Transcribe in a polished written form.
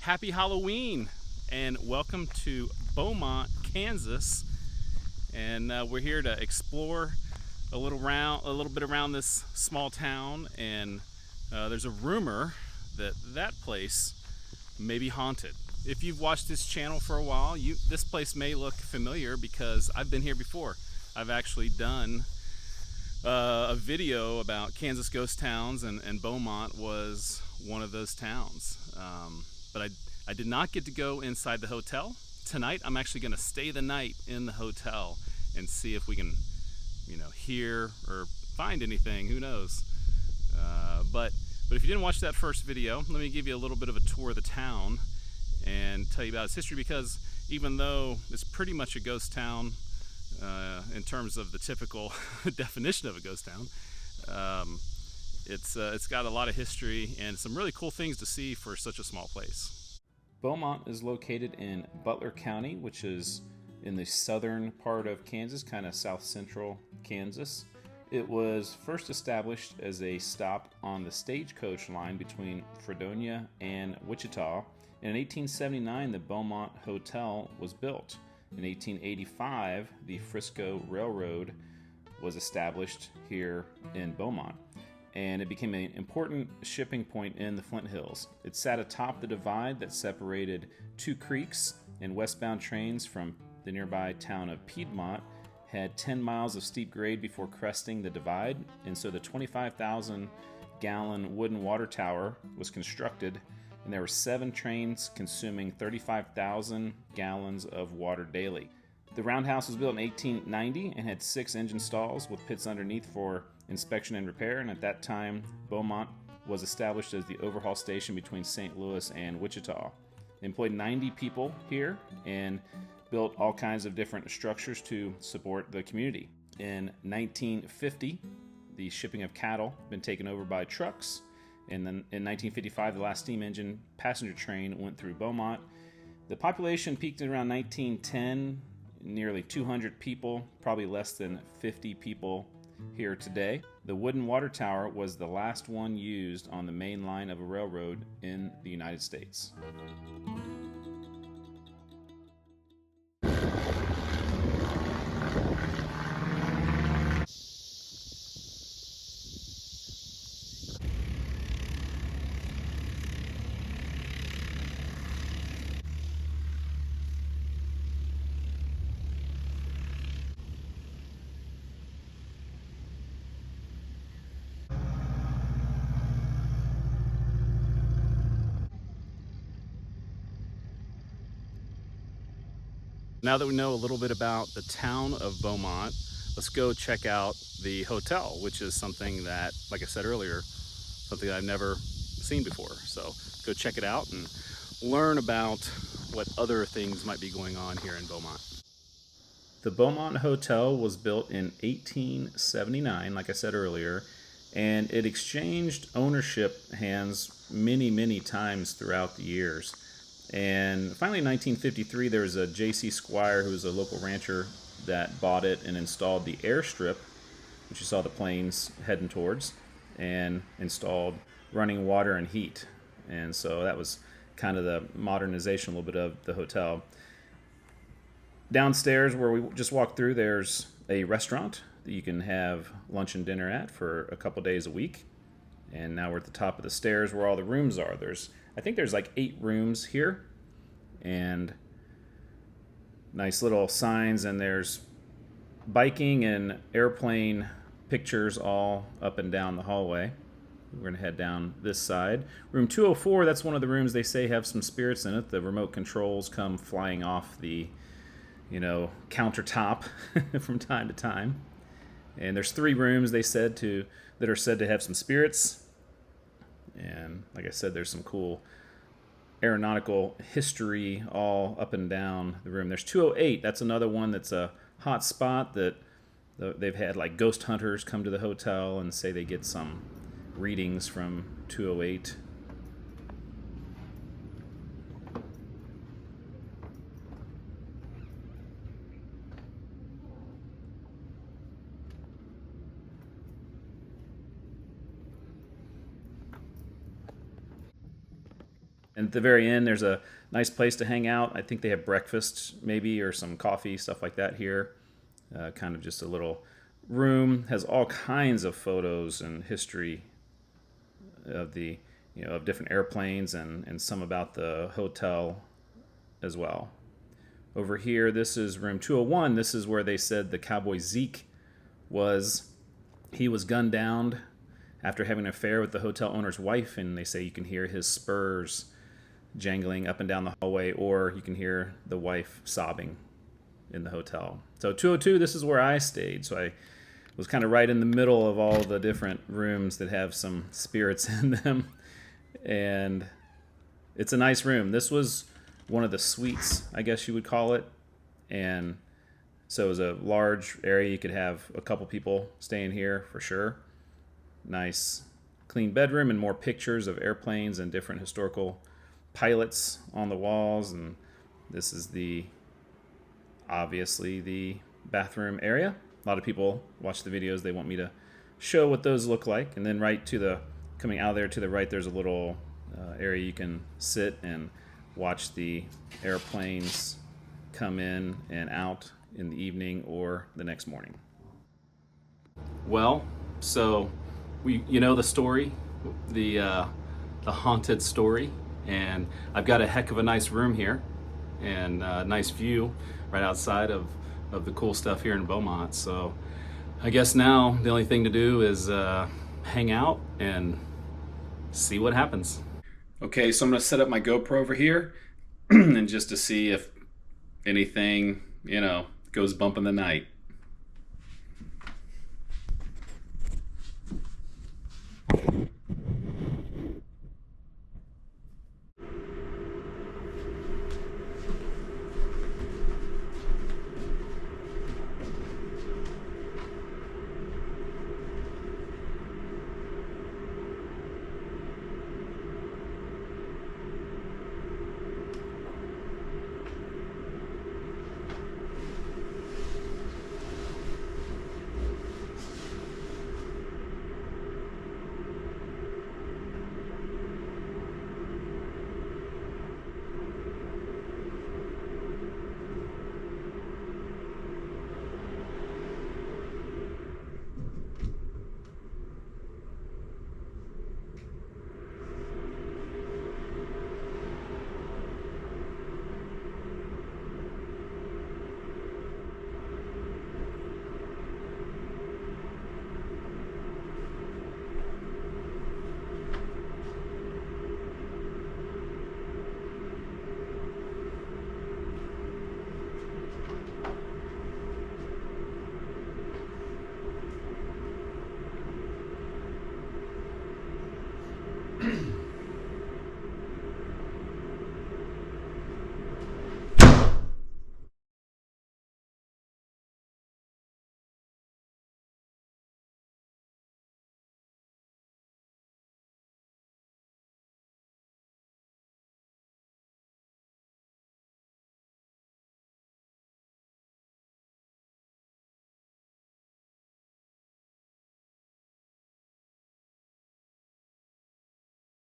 Happy Halloween and welcome to Beaumont, Kansas. And we're here to explore a little bit around this small town. And there's a rumor that that place may be haunted. If you've watched this channel for a while, this place may look familiar because I've been here before. I've actually done a video about Kansas ghost towns, and Beaumont was one of those towns. But I did not get to go inside the hotel. Tonight I'm actually going to stay the night in the hotel and see if we can, hear or find anything. Who knows? But if you didn't watch that first video, let me give you a little bit of a tour of the town and tell you about its history, because even though it's pretty much a ghost town in terms of the typical definition of a ghost town, it's got a lot of history and some really cool things to see for such a small place. Beaumont is located in Butler County, which is in the southern part of Kansas, kind of south central Kansas. It was first established as a stop on the stagecoach line between Fredonia and Wichita. And in 1879, the Beaumont Hotel was built. In 1885, the Frisco Railroad was established here in Beaumont, and it became an important shipping point in the Flint Hills. It sat atop the divide that separated two creeks, and westbound trains from the nearby town of Piedmont had 10 miles of steep grade before cresting the divide, and so the 25,000-gallon wooden water tower was constructed, and there were 7 trains consuming 35,000 gallons of water daily. The roundhouse was built in 1890 and had 6 engine stalls with pits underneath for inspection and repair, and at that time Beaumont was established as the overhaul station between St. Louis and Wichita. They employed 90 people here and built all kinds of different structures to support the community. In 1950, the shipping of cattle had been taken over by trucks, and then in 1955 the last steam engine passenger train went through Beaumont. The population peaked in around 1910, nearly 200 people, probably less than 50 people here today. The wooden water tower was the last one used on the main line of a railroad in the United States. Now that we know a little bit about the town of Beaumont, let's go check out the hotel, which is something that, like I said earlier, something that I've never seen before. So go check it out and learn about what other things might be going on here in Beaumont. The Beaumont Hotel was built in 1879, like I said earlier, and it exchanged ownership hands many times throughout the years. And finally in 1953, there was a J.C. Squire, who was a local rancher, that bought it and installed the airstrip, which you saw the planes heading towards, and installed running water and heat. And so that was kind of the modernization a little bit of the hotel. Downstairs, where we just walked through, there's a restaurant that you can have lunch and dinner at for a couple days a week. And now we're at the top of the stairs where all the rooms are. I think there's like 8 rooms here, and nice little signs, and there's biking and airplane pictures all up and down the hallway. We're going to head down this side. Room 204, that's one of the rooms they say have some spirits in it. The remote controls come flying off the, countertop from time to time. And there's 3 rooms that are said to have some spirits. And like I said, there's some cool aeronautical history all up and down the room. There's 208. That's another one that's a hot spot that they've had like ghost hunters come to the hotel and say they get some readings from 208. And at the very end, there's a nice place to hang out. I think they have breakfast maybe, or some coffee, stuff like that here. Kind of just a little room. Has all kinds of photos and history of the, of different airplanes, and some about the hotel as well. Over here, this is room 201. This is where they said the cowboy Zeke was. He was gunned down after having an affair with the hotel owner's wife, and they say you can hear his spurs jangling up and down the hallway, or you can hear the wife sobbing in the hotel. So 202, this is where I stayed. So I was kind of right in the middle of all the different rooms that have some spirits in them. And it's a nice room. This was one of the suites, I guess you would call it. And so it was a large area. You could have a couple people staying here for sure. Nice clean bedroom, and more pictures of airplanes and different historical pilots on the walls. And this is obviously the bathroom area. A lot of people watch the videos. They want me to show what those look like. And then coming out of there to the right, there's a little area you can sit and watch the airplanes come in and out in the evening or the next morning. Well, so you know the story, the haunted story, and I've got a heck of a nice room here, and a nice view right outside of the cool stuff here in Beaumont. So I guess now the only thing to do is hang out and see what happens. Okay, so I'm gonna set up my GoPro over here and just to see if anything, goes bump in the night.